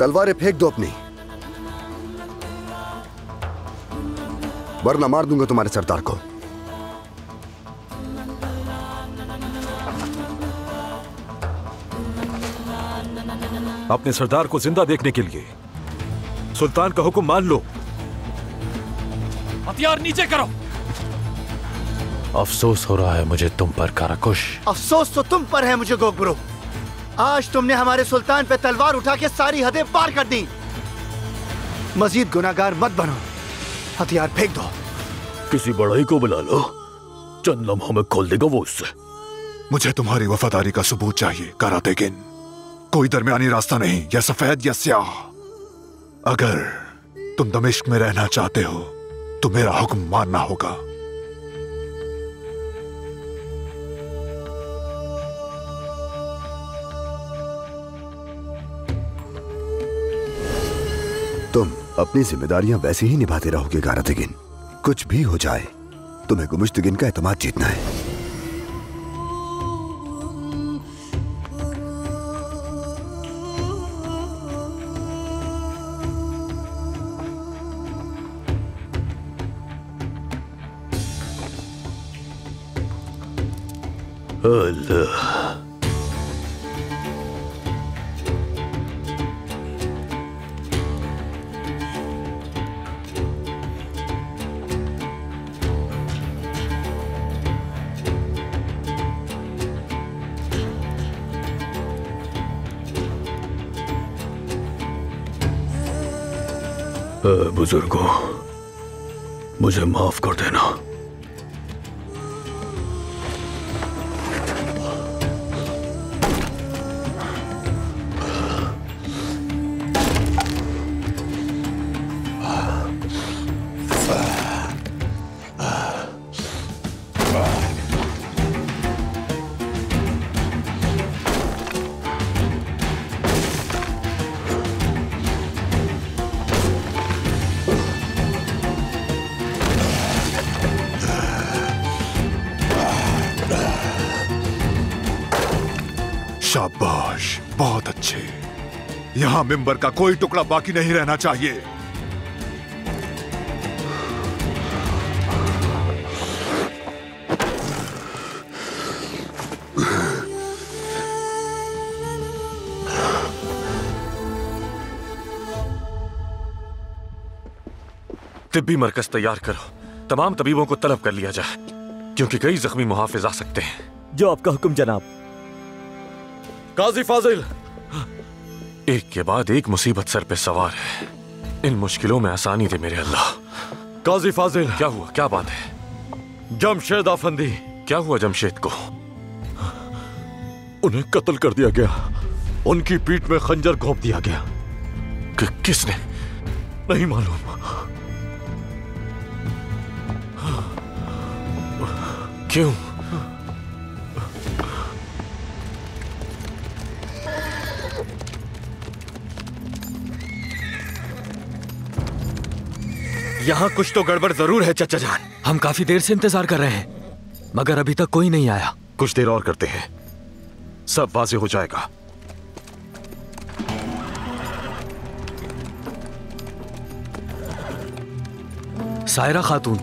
तलवारें फेंक दो अपनी, वरना मार दूंगा तुम्हारे सरदार को। अपने सरदार को जिंदा देखने के लिए सुल्तान का हुक्म मान लो। हथियार नीचे करो। अफसोस हो रहा है मुझे तुम पर काराकुश। अफसोस तो तुम पर है मुझे गोकब्रो। आज तुमने हमारे सुल्तान पे तलवार उठा के सारी हदें पार कर दी। मजीद गुनाहगार मत बनो, हथियार फेंक दो। किसी बड़ाई को बुला लो, चंद लम्हों में खोल देगा वो उससे। मुझे तुम्हारी वफादारी का सबूत चाहिए कारातेगिन। कोई दरमियानी रास्ता नहीं, या सफेद या स्याह। अगर तुम दमिश्क में रहना चाहते हो तो मेरा हुक्म मानना होगा। तुम अपनी जिम्मेदारियां वैसे ही निभाते रहोगे कारातेगिन। कुछ भी हो जाए, तुम्हें गुमुश्तगिन का एतमाद जीतना है। अल्लाह। बुजुर्गों, मुझे माफ कर देना। शाबाश, बहुत अच्छे। यहां मिंबर का कोई टुकड़ा बाकी नहीं रहना चाहिए। तिब्बी मरकज तैयार करो, तमाम तबीबों को तलब कर लिया जाए, क्योंकि कई जख्मी मुहाफिज आ सकते हैं। जो आपका हुक्म जनाब। काजी फाजिल, एक के बाद एक मुसीबत सर पे सवार है। इन मुश्किलों में आसानी दे मेरे अल्लाह। काजी फाजिल, क्या हुआ, क्या बात है? जमशेद अफंदी। क्या हुआ जमशेद को? उन्हें कत्ल कर दिया गया, उनकी पीठ में खंजर घोंप दिया गया। किसने? नहीं मालूम। क्यों? यहाँ कुछ तो गड़बड़ जरूर है चचा जान। हम काफी देर से इंतजार कर रहे हैं, मगर अभी तक कोई नहीं आया। कुछ देर और करते हैं, सब वाज़ेह हो जाएगा। सायरा खातून,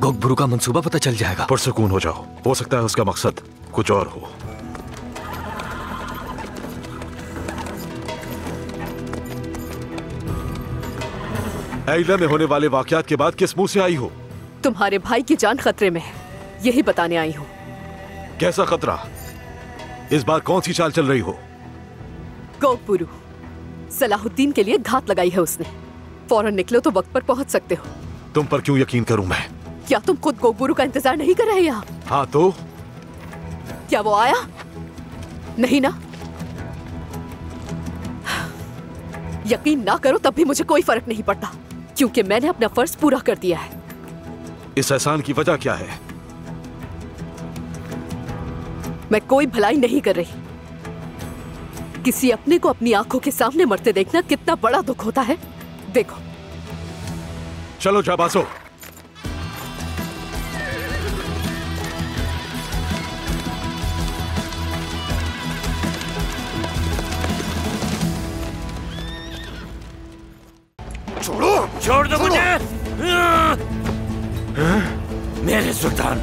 गोकब्रू का मंसूबा पता चल जाएगा। पुरसुकून हो जाओ, हो सकता है उसका मकसद कुछ और हो। ऐला में होने वाले वाकयात के बाद किस मुंह से आई हो? तुम्हारे भाई की जान खतरे में है, यही बताने आई हूँ। कैसा खतरा? इस बार कौन सी चाल चल रही हो? गोकब्रू, सलाहुद्दीन के लिए घात लगाई है उसने। फौरन निकलो तो वक्त पर पहुंच सकते हो। तुम पर क्यों यकीन करूं मैं? क्या तुम खुद गोकब्रू का इंतजार नहीं कर रहे यहाँ? हाँ तो? क्या वो आया? नहीं ना? यकीन ना करो तब भी मुझे कोई फर्क नहीं पड़ता, क्योंकि मैंने अपना फर्ज पूरा कर दिया है। इस एहसान की वजह क्या है? मैं कोई भलाई नहीं कर रही। किसी अपने को अपनी आंखों के सामने मरते देखना कितना बड़ा दुख होता है। देखो, चलो जाबाजो। छोड़ो, छोड़ दो मुझे। मेरे सुल्तान,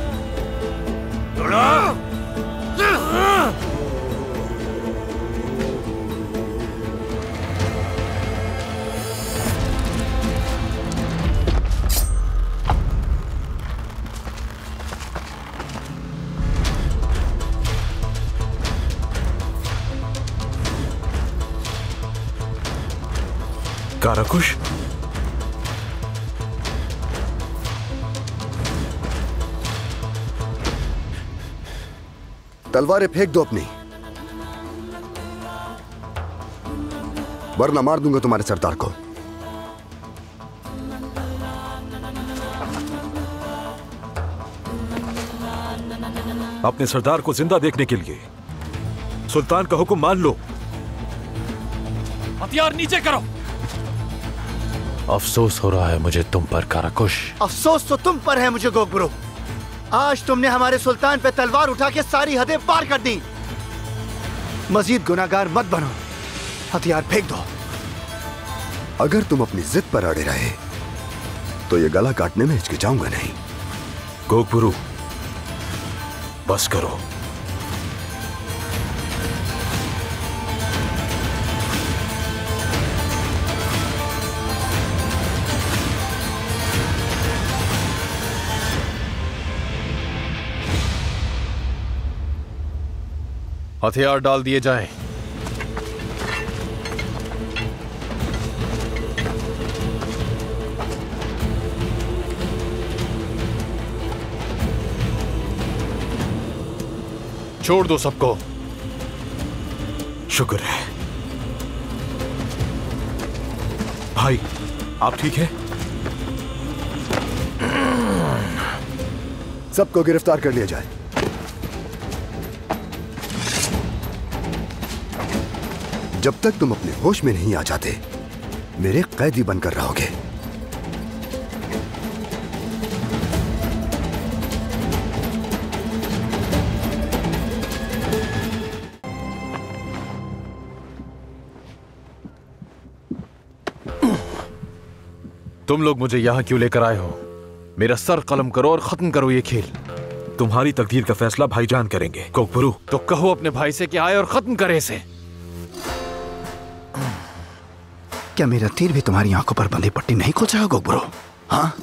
छोड़ो। काराकुश, तलवारें फेंक दो अपनी, वरना मार दूंगा तुम्हारे सरदार को। अपने सरदार को जिंदा देखने के लिए सुल्तान का हुक्म मान लो। हथियार नीचे करो। अफसोस हो रहा है मुझे तुम पर काराकुश। अफसोस तो तुम पर है मुझे गोकब्रो। आज तुमने हमारे सुल्तान पे तलवार उठा के सारी हदें पार कर दी। मजीद गुनाहगार मत बनो, हथियार फेंक दो। अगर तुम अपनी जिद पर अड़े रहे तो ये गला काटने में हिचकिचाऊंगा नहीं। गोकबुरु, बस करो। हथियार डाल दिए जाएं। छोड़ दो सबको। शुक्र है भाई, आप ठीक हैं? सबको गिरफ्तार कर लिया जाए। जब तक तुम अपने होश में नहीं आ जाते मेरे कैदी बनकर रहोगे। तुम लोग मुझे यहां क्यों लेकर आए हो? मेरा सर कलम करो और खत्म करो ये खेल। तुम्हारी तकदीर का फैसला भाईजान करेंगे। गोकबुरु, तो कहो अपने भाई से कि आए और खत्म करे इसे। क्या मेरा तीर भी तुम्हारी आंखों पर बंधी पट्टी नहीं खोल गोकब्रो? हाँ,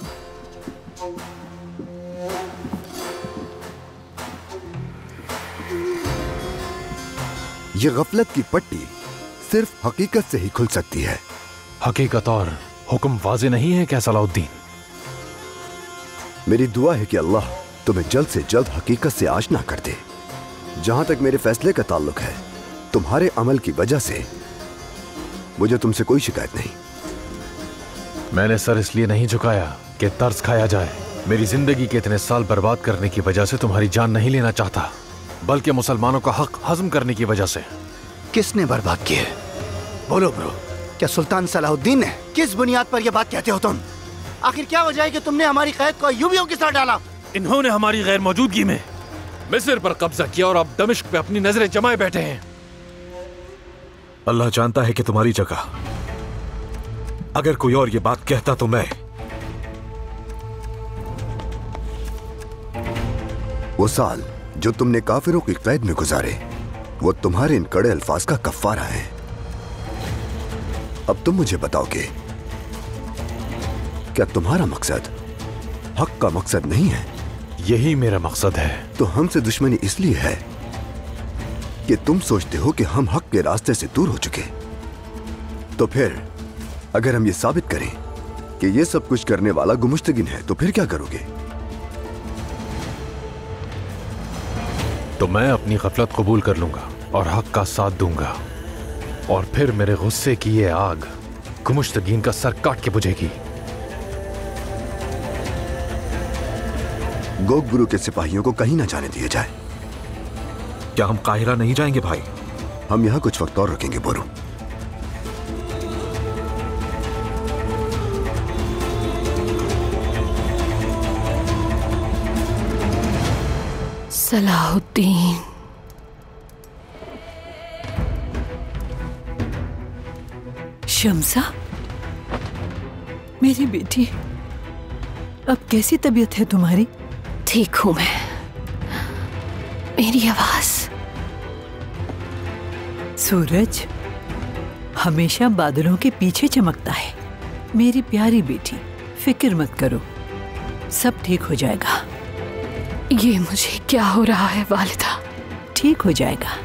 ये गफलत की पट्टी सिर्फ हकीकत से ही खुल सकती है। हकीकत और हुक्म वाज़े नहीं है क्या सलाउद्दीन? मेरी दुआ है कि अल्लाह तुम्हें जल्द से जल्द हकीकत से आशना कर दे। जहां तक मेरे फैसले का ताल्लुक है, तुम्हारे अमल की वजह से मुझे तुमसे कोई शिकायत नहीं। मैंने सर इसलिए नहीं झुकाया कि तर्स खाया जाए। मेरी जिंदगी के इतने साल बर्बाद करने की वजह से तुम्हारी जान नहीं लेना चाहता, बल्कि मुसलमानों का हक हजम करने की वजह से। किसने बर्बाद किए? बोलो ब्रो, क्या सुल्तान सलाहुद्दीन ने? किस बुनियाद पर यह बात कहते हो तुम? आखिर क्या वजह है कि तुमने हमारी कैद को अय्यूबियों के साथ डाला? इन्होंने हमारी गैर मौजूदगी में मिस्र पर कब्जा किया और अब दमिश्क पे अपनी नजरें जमाए बैठे हैं। अल्लाह जानता है कि तुम्हारी जगह अगर कोई और ये बात कहता तो मैं। वो साल जो तुमने काफिरों की कैद में गुजारे, वो तुम्हारे इन कड़े अल्फाज का कफ्फारा है। अब तुम मुझे बताओगे, क्या तुम्हारा मकसद हक का मकसद नहीं है? यही मेरा मकसद है। तो हमसे दुश्मनी इसलिए है कि तुम सोचते हो कि हम हक के रास्ते से दूर हो चुके। तो फिर अगर हम ये साबित करें कि ये सब कुछ करने वाला गुमुश्तगिन है, तो फिर क्या करोगे? तो मैं अपनी गफलत कबूल कर लूंगा और हक का साथ दूंगा, और फिर मेरे गुस्से की ये आग गुमुश्तगीन का सर काट के बुझेगी। गोकबुरु के सिपाहियों को कहीं ना जाने दिया जाए। क्या हम काहिरा नहीं जाएंगे भाई? हम यहां कुछ वक्त और रुकेंगे बोरू। सलाहुद्दीन, शम्सा, मेरी बेटी, अब कैसी तबीयत है तुम्हारी? ठीक हूं मैं। मेरी आवाज। सूरज हमेशा बादलों के पीछे चमकता है। मेरी प्यारी बेटी, फिक्र मत करो, सब ठीक हो जाएगा। ये मुझे क्या हो रहा है वालिदा? ठीक हो जाएगा।